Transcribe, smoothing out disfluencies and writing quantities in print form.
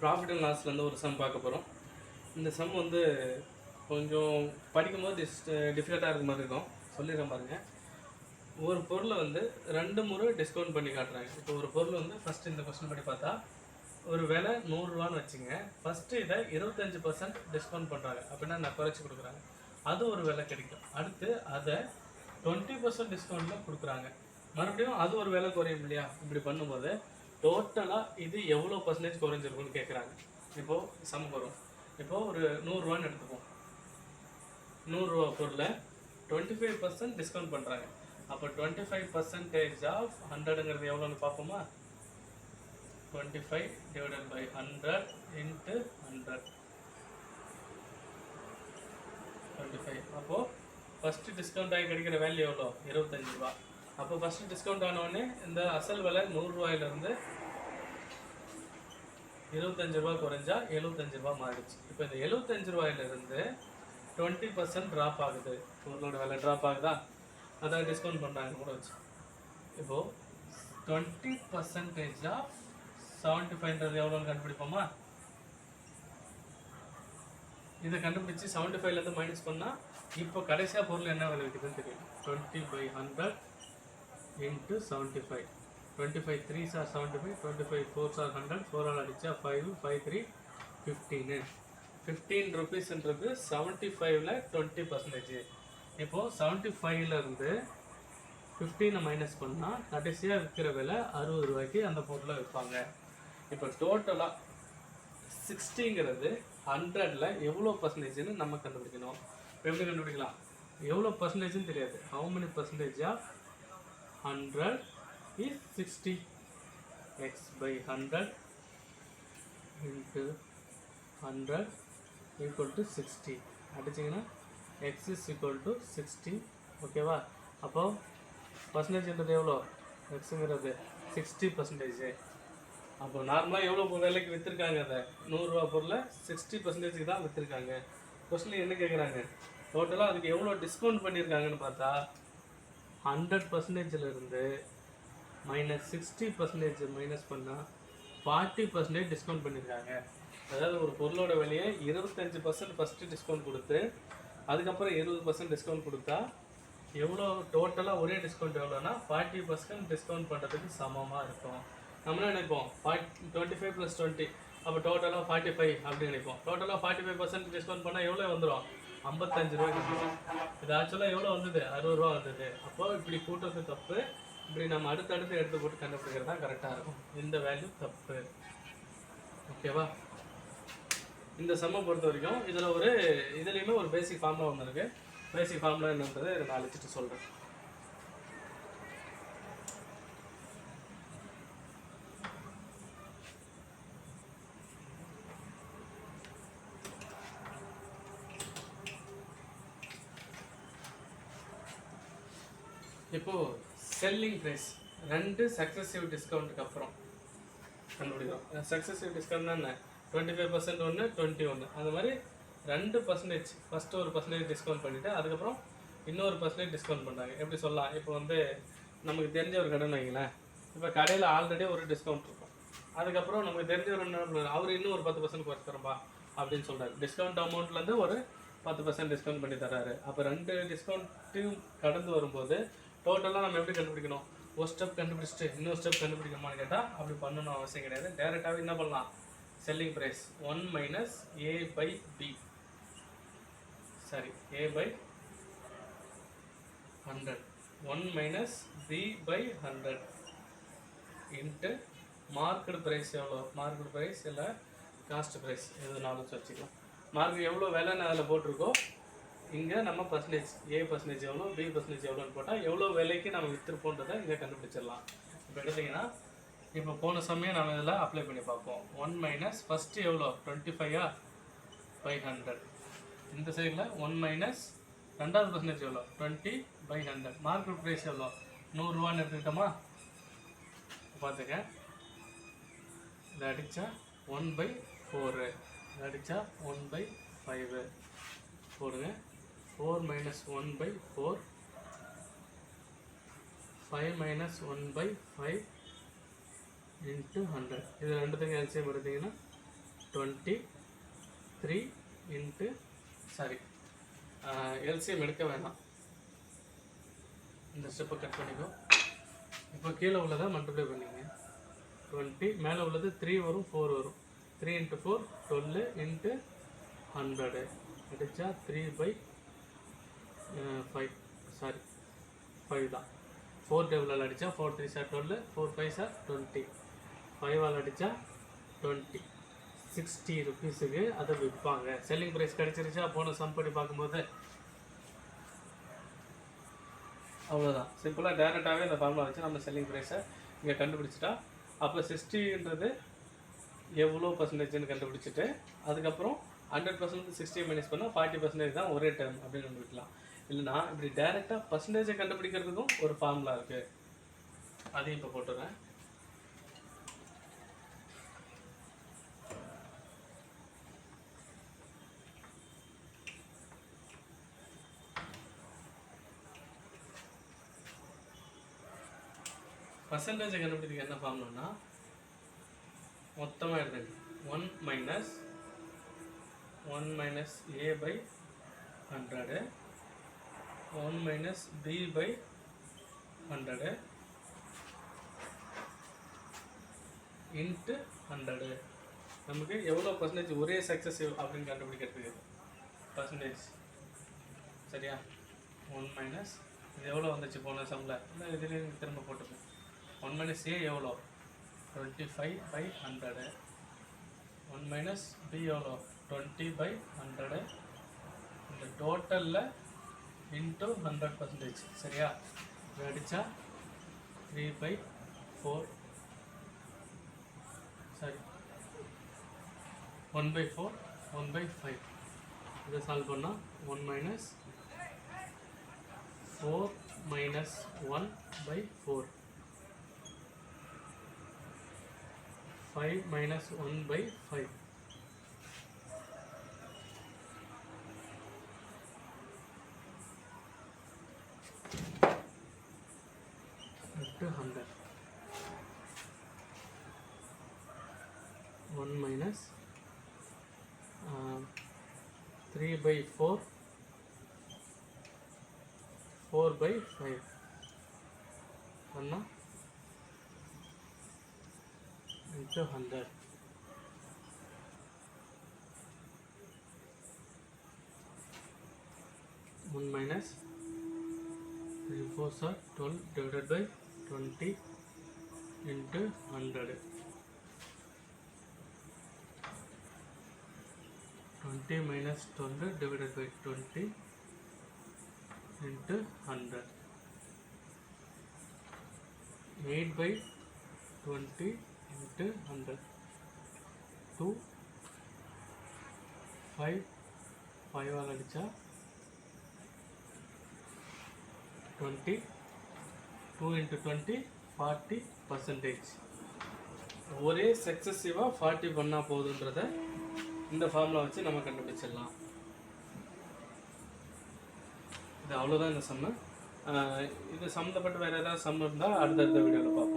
Profit and லாஸ்லேருந்து ஒரு some பார்க்க போகிறோம். இந்த சம் வந்து கொஞ்சம் படிக்கும்போது டிஃபிகல்ட்டாக இருக்க மாதிரி இருக்கும். சொல்லிடுறேன் பாருங்க. ஒரு பொருளை வந்து 2 முறை டிஸ்கவுண்ட் பண்ணி காட்டுறாங்க. இப்போ ஒரு பொருள் வந்து ஃபஸ்ட்டு இந்த கொஸ்டின் படி பார்த்தா ஒரு விலை 100 ரூபான்னு வச்சுங்க. ஃபஸ்ட்டு இதை 25% டிஸ்கவுண்ட் பண்ணுறாங்க, அப்படின்னா நான் குறைச்சி கொடுக்குறாங்க. அது ஒரு விலை கிடைக்கும். அடுத்து அதை 20% டிஸ்கவுண்ட்டில் கொடுக்குறாங்க. மறுபடியும் அது ஒரு விலை குறையும் இல்லையா? இப்படி பண்ணும்போது டோட்டலாக இது எவ்வளோ பர்சன்டேஜ் குறைஞ்சிருக்குன்னு கேட்குறாங்க. இப்போது சம் வரும். இப்போது ஒரு 100 ரூபான்னு எடுத்துப்போம். 100 ரூபா பொருளை 25% டிஸ்கவுண்ட் பண்ணுறாங்க. அப்போ 25% ஆஃப் 100ங்கிறது எவ்வளோன்னு பார்ப்போமா? 25 divided by 100 into 100 25. அப்போது ஃபஸ்ட்டு டிஸ்கவுண்ட் ஆகி கிடைக்கிற வேல்யூ எவ்வளோ? 25 ரூபா. அப்போ ஃபஸ்ட்டு டிஸ்கவுண்ட் ஆனவுடனே இந்த அசல் விலை 100 ரூபாயிலிருந்து 25 ரூபா குறைஞ்சா 75 ரூபா மாறிடுச்சு. இப்போ இந்த 75 ரூபாயிலிருந்து 20% ட்ராப் ஆகுது. பொருளோட விலை ட்ராப் ஆகுதா? அதான் டிஸ்கவுண்ட் பண்ணுறாங்க கூட வச்சு. இப்போது 20% ஆஃப் 75ன்றது எவ்வளோன்னு கண்டுபிடிப்போமா? இதை கண்டுபிடிச்சி 75லேருந்து மைனஸ் பண்ணால் இப்போ கடைசியாக பொருள் என்ன விலை விற்குதுன்னு தெரியும். 20/100 into 75. 25 3s are 75, 25 4s are 100, 4 all அடித்தா 5, 5 3 15. 15 ருபீஸ்ன்றது 75ல் 20%. இப்போது 75லேருந்து 15 மைனஸ் பண்ணால் கடைசியாக விற்கிற விலை 60 ரூபாய்க்கு அந்த பொருளை விற்பாங்க. இப்போ டோட்டலாக 60ங்கிறது 100ல் எவ்வளோ பர்சன்டேஜ்னு நம்ம கண்டுபிடிக்கணும். எப்படி கண்டுபிடிக்கலாம்? எவ்வளோ பர்சன்டேஜ்னு தெரியாது. How many percentage of 100 is 60? x by 100 into 100 equal to 60. அடிச்சிங்கன்னா x is equal to 60. ஓகேவா? அப்போது பர்சன்டேஜ்ன்றது எவ்வளோ? எக்ஸுங்கிறது 60%. அப்போ நார்மலாக எவ்வளோ விலைக்கு விற்றுருக்காங்க? அதை 100 ரூபா பொருளை 60%க்கு தான் விற்றுருக்காங்க. கொஸ்டின் என்ன கேட்குறாங்க? டோட்டலாக அதுக்கு எவ்வளோ டிஸ்கவுண்ட் பண்ணியிருக்காங்கன்னு பார்த்தா 100%லேருந்து மைனஸ் 60% மைனஸ் பண்ணால் 40% டிஸ்கவுண்ட் பண்ணியிருக்காங்க. அதாவது ஒரு பொருளோட விலையை 25% ஃபஸ்ட்டு டிஸ்கவுண்ட் கொடுத்து அதுக்கப்புறம் 20% டிஸ்கவுண்ட் கொடுத்தா எவ்வளோ டோட்டலாக ஒரே டிஸ்கவுண்ட் எவ்வளோனா 40% டிஸ்கவுண்ட் பண்ணுறதுக்கு சமமாக இருக்கும். நம்ம நினைப்போம் 25 + 20, அப்போ டோட்டலாக 45 அப்படின்னு நினைப்போம். டோட்டலாக 45% டிஸ்கவுண்ட் பண்ணால் எவ்வளோ வந்துடும்? 55 ரூபாய்க்கு. இது ஆக்சுவலாக எவ்வளோ வந்தது? 60 ரூபா வந்தது. அப்போது இப்படி கூட்டுறது தப்பு. இப்படி நம்ம அடுத்தடுத்து எடுத்து போட்டு கண்டுபிடிக்கிறது தான் கரெக்டாக இருக்கும். இந்த வேல்யூ தப்பு. ஓகேவா? இந்த சம்மை பொறுத்த வரைக்கும் இதுலேயுமே ஒரு பேசிக் ஃபார்முலா ஒன்று இருக்குது. பேசிக் ஃபார்முலா என்னன்றதை நான் அழைச்சிட்டு சொல்கிறேன். இப்போது செல்லிங் ப்ரைஸ் 2 சக்ஸஸிவ் டிஸ்கவுண்ட்டுக்கு அப்புறம் கண்டுபிடிக்கிறோம். சக்ஸஸிவ் டிஸ்கவுண்ட்னா என்ன? 25% ஒன்று, 21. அந்த மாதிரி 2% ஃபஸ்ட்டு ஒரு பர்சன்டேஜ் டிஸ்கவுண்ட் பண்ணிவிட்டு அதுக்கப்புறம் இன்னொரு பர்சன்டேஜ் டிஸ்கவுண்ட் பண்ணுறாங்க. எப்படி சொல்லலாம்? இப்போ வந்து நமக்கு தெரிஞ்ச ஒரு கடைன்னு வைங்களேன். இப்போ கடையில் ஆல்ரெடி ஒரு டிஸ்கவுண்ட் இருக்கும். அதுக்கப்புறம் நமக்கு தெரிஞ்ச ஒரு அவர் இன்னும் ஒரு 10% குறைச்சி தரம்பா அப்படின்னு சொல்கிறாரு. டிஸ்கவுண்ட் அமௌண்ட்லேருந்து ஒரு 10% டிஸ்கவுண்ட் பண்ணி தர்றாரு. அப்போ 2 டிஸ்கவுண்ட்டையும் கடந்து வரும்போது டோட்டலாக நம்ம எப்படி கண்டுபிடிக்கணும்? ஒரு ஸ்டெப் கண்டுபிடிச்சிட்டு இன்னொரு ஸ்டெப் கண்டுபிடிக்கணுமான்னு கேட்டால் அப்படி பண்ணணும் அவசியம் கிடையாது. டேரெக்டாகவே என்ன பண்ணலாம்? Selling price 1 minus a by b, sorry a by 100, 1 minus b by 100 into market price எவ்வளோ? மார்க்கெட் ப்ரைஸ் இல்லை காஸ்ட் ப்ரைஸ் எதுனாலும் வச்சுக்கலாம். மார்க்கெட் எவ்வளோ விலைன்னு அதில் போட்டிருக்கோ இங்கே நம்ம பர்சன்டேஜ் a% எவ்வளோ, b% எவ்வளோன்னு போட்டால் எவ்வளோ விலைக்கு நம்ம விற்றுருப்போன்றதை இங்கே கண்டுபிடிச்சிடலாம். இப்போ எடுத்திங்கன்னா இப்போ போன சமயம் நம்ம இதில் அப்ளை பண்ணி பார்ப்போம். 1 மைனஸ் ஃபஸ்ட்டு எவ்வளோ? 25 by 100. இந்த சைடில் 1 மைனஸ் ரெண்டாவது பர்சன்டேஜ் எவ்வளோ? 20/100. மார்க்கெட் ப்ரைஸ் எவ்வளோ? 100 ரூபான்னு எடுத்துக்கிட்டோமா? பார்த்துக்க, இதை அடித்தா 1/4, இதை அடித்தா 1/5 போடுங்க. 4 minus 1/4, 5 minus 1/5 into 100. இது ரெண்டுத்துக்கும் எல்சிஎம் எடுத்தீங்கன்னா 23 இன்ட்டு சாரி எல்சிஎம் எடுக்க வேணாம், இந்த ஸ்டெப்பை கட் பண்ணிக்கோ. இப்போ கீழே உள்ளதை மல்டிப்ளை பண்ணிங்க. 20 மேலே உள்ளது 3 வரும் 4 வரும். 3 × 4 12 இன்ட்டு 100 அடித்தா 3/5 சாரி 5 தான். 4 டேபிளால் அடித்தா 4 3 சார் 12, 4 5 சார் 20, 5ஆல் அடித்தா 20, 60 ருபீஸுக்கு அதை விற்பாங்க. செல்லிங் ப்ரைஸ் கிடச்சிருச்சா போன சம் பண்ணி பார்க்கும்போது? அவ்வளோதான். சிம்பிளாக டேரெக்டாகவே இந்த ஃபார்முலா வச்சு நம்ம செல்லிங் ப்ரைஸை இங்கே கண்டுபிடிச்சிட்டா, அப்போ 60ன்றது எவ்வளோ பர்சன்டேஜ்னு கண்டுபிடிச்சிட்டு அதுக்கப்புறம் 100% 60 மைனஸ் பண்ணால் 40% தான் ஒரே டேர்ம் அப்படின்னு கண்டுபிடிக்கலாம். இல்லைனா இப்படி டேரெக்டாக பர்சன்டேஜை கண்டுபிடிக்கிறதுக்கும் ஒரு ஃபார்முலா இருக்குது, அதையும் இப்போ போட்டுறேன். பர்சன்டேஜை கண்டுபிடிக்க என்ன ஃபார்முலானா மொத்தமாக எடுத்துங்க. 1 minus a/100, 1 minus b/100 into 100. நமக்கு எவ்வளோ பர்சன்டேஜ் ஒரே சக்ஸஸிவ் அப்படின்னு கண்டுபிடிக்கிறதுக்கு பர்சன்டேஜ். சரியா? 1 மைனஸ் இது எவ்வளோ வந்துச்சு போன சம்மில், இல்லை இதுலேயும் திரும்ப போட்டுப்போம். 1 மைனஸ் a எவ்வளோ? 25/100. 1 மைனஸ் b எவ்வளோ? 20/100. இந்த டோட்டலில் இன்ட்டு 100%. சரியா? இது அடித்தா 3/4 சாரி 1/4 1/5. இதை சால்வ் பண்ணால் 1 minus 4 minus 1/4 5 minus 1/5 into 100. 1 minus 3/4 4/5 பண்ணால் into 100. 1 minus 3 4s are 12 divided by 20 into 100. 20 minus 12 divided by 20 into 100. 8/20 into 100. 2 5 5ஆல் அடித்தா 20. 2 into 20 40%. ஒரே சக்ஸஸிவாக 40 பண்ணால் போதுன்றத இந்த ஃபார்முலா வச்சு நம்ம கண்டுபிடிச்சிடலாம். இது அவ்வளோதான் இந்த சம்மு. இது சம்மந்தப்பட்டு வேறு ஏதாவது சம் இருந்தால் அடுத்தடுத்த வீடியோவில் பார்ப்போம்.